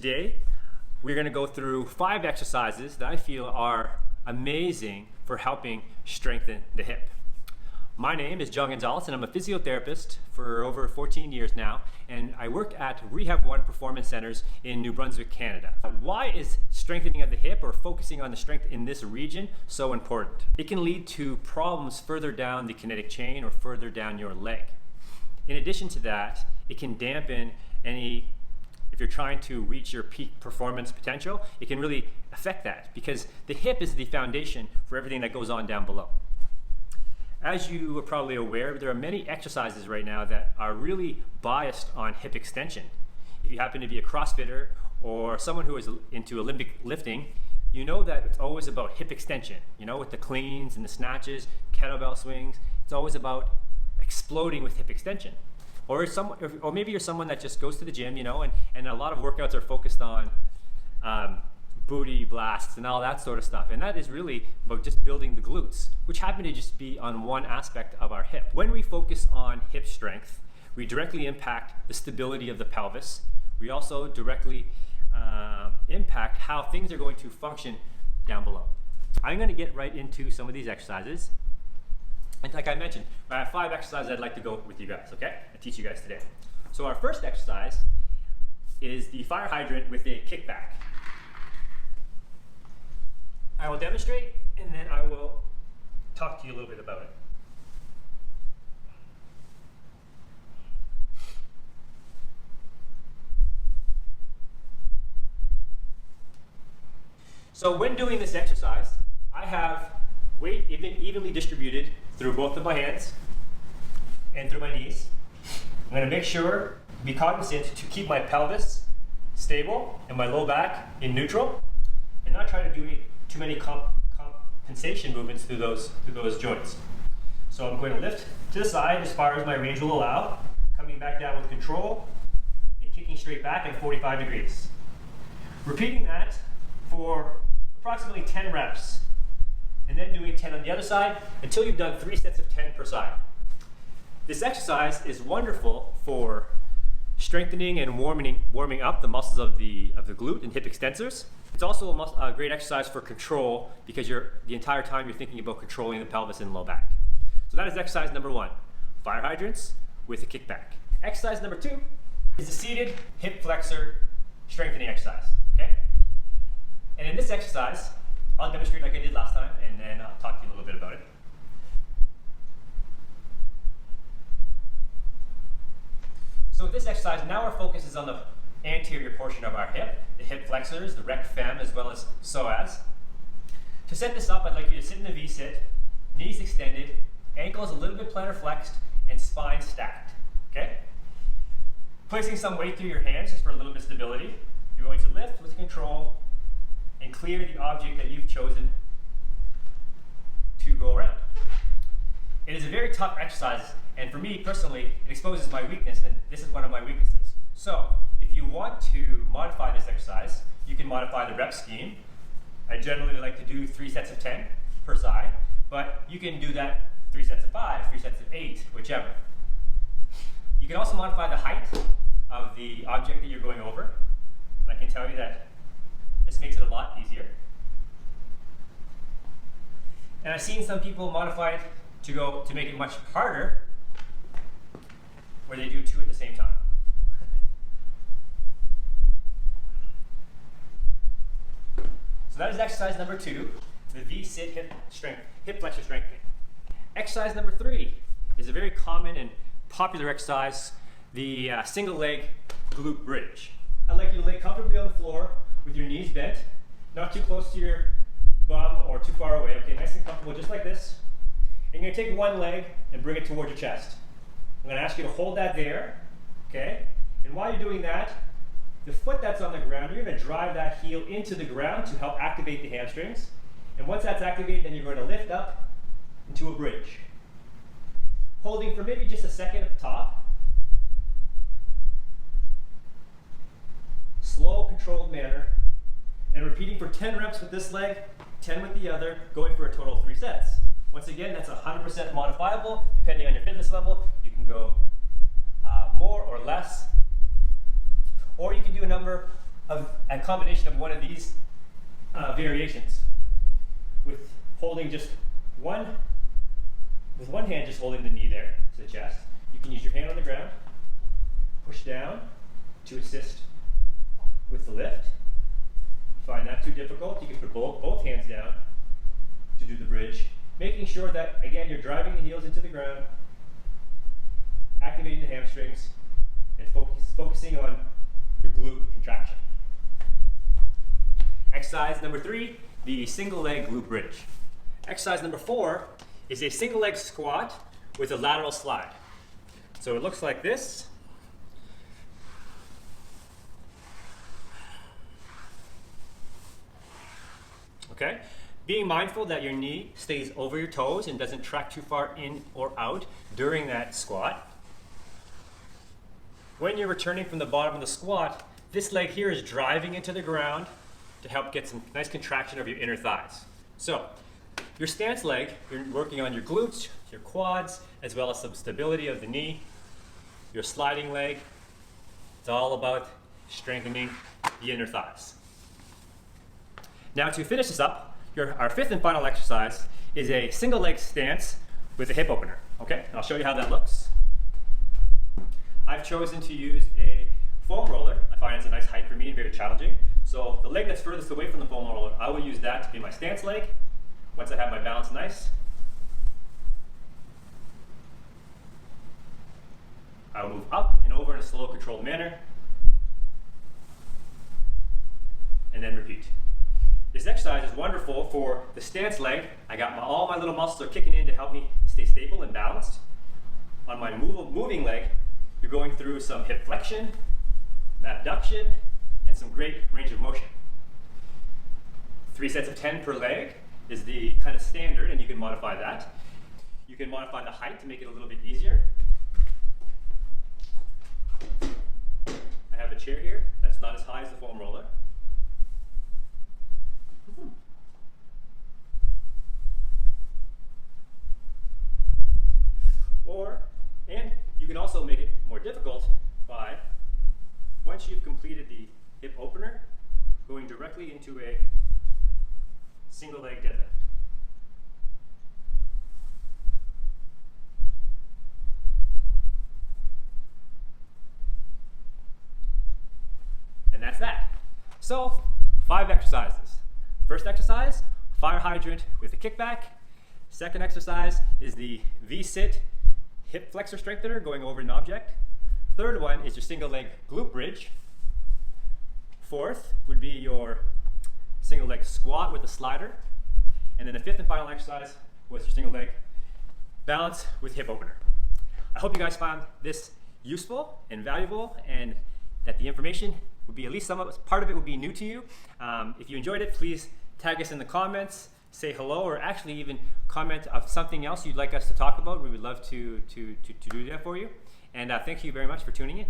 today we're going to go through 5 exercises that I feel are amazing for helping strengthen the hip. My name is John Gonzalez and I'm a physiotherapist for over 14 years now, and I work at Rehab 1 Performance Centers in New Brunswick, Canada. Why is strengthening of the hip or focusing on the strength in this region so important? It can lead to problems further down the kinetic chain or further down your leg. In addition to that, it can dampen if you're trying to reach your peak performance potential, it can really affect that because the hip is the foundation for everything that goes on down below. As you are probably aware, there are many exercises right now that are really biased on hip extension. If you happen to be a CrossFitter or someone who is into Olympic lifting, you know that it's always about hip extension, with the cleans and the snatches, kettlebell swings. It's always about exploding with hip extension. Or maybe you're someone that just goes to the gym, and a lot of workouts are focused on booty blasts and all that sort of stuff. And that is really about just building the glutes, which happen to just be on one aspect of our hip. When we focus on hip strength, we directly impact the stability of the pelvis. We also directly impact how things are going to function down below. I'm going to get right into some of these exercises. And like I mentioned, I have 5 exercises I'd like to go with you guys, okay? I teach you guys today. So our first exercise is the Firehydrant with a kickback. I will demonstrate and then I will talk to you a little bit about it. So when doing this exercise, I have weight evenly distributed through both of my hands and through my knees. I'm going to make sure, be cognizant to keep my pelvis stable and my low back in neutral, and not try to do too many compensation movements through those joints. So I'm going to lift to the side as far as my range will allow, coming back down with control and kicking straight back at 45 degrees. Repeating that for approximately 10 reps, and then doing 10 on the other side until you've done 3 sets of 10 per side. This exercise is wonderful for strengthening and warming up the muscles of the glute and hip extensors. It's also a great exercise for control because the entire time you're thinking about controlling the pelvis and low back. So that is exercise number 1, fire hydrants with a kickback. Exercise number 2 is a seated hip flexor strengthening exercise. Okay? And in this exercise, I'll demonstrate like I did last time, and then I'll talk to you a little bit about it. So with this exercise, now our focus is on the anterior portion of our hip, the hip flexors, the rec fem, as well as psoas. To set this up, I'd like you to sit in a V-sit, knees extended, ankles a little bit plantar flexed, and spine stacked. Okay? Placing some weight through your hands just for a little bit of stability. You're going to lift with control and clear the object that you've chosen to go around. It is a very tough exercise, and for me personally, it exposes my weakness, and this is one of my weaknesses. So, if you want to modify this exercise, you can modify the rep scheme. I generally like to do 3 sets of 10 per side, but you can do that 3 sets of 5, 3 sets of 8, whichever. You can also modify the height of the object that you're going over, and I can tell you that this makes it a lot easier. And I've seen some people modify it to make it much harder, where they do 2 at the same time. So that is exercise number 2, the V-sit hip flexor strengthening. Exercise number 3 is a very common and popular exercise, the single leg glute bridge. I'd like you to lay comfortably on the floor with your knees bent, not too close to your bum or too far away. Okay, nice and comfortable, just like this. And you're going to take one leg and bring it towards your chest. I'm going to ask you to hold that there, okay? And while you're doing that, the foot that's on the ground, you're going to drive that heel into the ground to help activate the hamstrings. And once that's activated, then you're going to lift up into a bridge. Holding for maybe just a second at the top. Slow, controlled manner. And repeating for 10 reps with this leg, 10 with the other, going for a total of 3 sets. Once again, that's 100% modifiable. Depending on your fitness level, you can go more or less. Or you can do a number a combination of one of these variations, with holding just one hand, just holding the knee there to the chest. You can use your hand on the ground, push down to assist with the lift. If you find that too difficult, you can put both hands down to do the bridge, making sure that, again, you're driving the heels into the ground, activating the hamstrings, and focusing on your glute contraction. Exercise number 3, the single leg glute bridge. Exercise number 4 is a single leg squat with a lateral slide. So it looks like this. Okay? Being mindful that your knee stays over your toes and doesn't track too far in or out during that squat. When you're returning from the bottom of the squat, this leg here is driving into the ground to help get some nice contraction of your inner thighs. So, your stance leg, you're working on your glutes, your quads, as well as some stability of the knee. Your sliding leg, it's all about strengthening the inner thighs. Now to finish this up, our 5th and final exercise is a single leg stance with a hip opener. Okay, I'll show you how that looks. I've chosen to use a foam roller. I find it's a nice height for me and very challenging. So the leg that's furthest away from the foam roller, I will use that to be my stance leg. Once I have my balance nice, I will move up and over in a slow, controlled manner, and then repeat. This exercise is wonderful for the stance leg. I got all my little muscles are kicking in to help me stay stable and balanced. On my moving leg, you're going through some hip flexion, abduction, and some great range of motion. 3 sets of 10 per leg is the kind of standard, and you can modify that. You can modify the height to make it a little bit easier. I have a chair here that's not as high as the foam roller. And you can also make it more difficult by, once you've completed the hip opener, going directly into a single leg deadlift. And that's that. So, 5 exercises. First exercise, fire hydrant with a kickback. Second exercise is the V-sit hip flexor strengthener going over an object. Third one is your single leg glute bridge. Fourth would be your single leg squat with a slider. And then the 5th and final exercise was your single leg balance with hip opener. I hope you guys found this useful and valuable, and that the information would be, at least part of it would be new to you. If you enjoyed it, please tag us in the comments, say hello, or actually even comment of something else you'd like us to talk about. We would love to do that for you. And thank you very much for tuning in.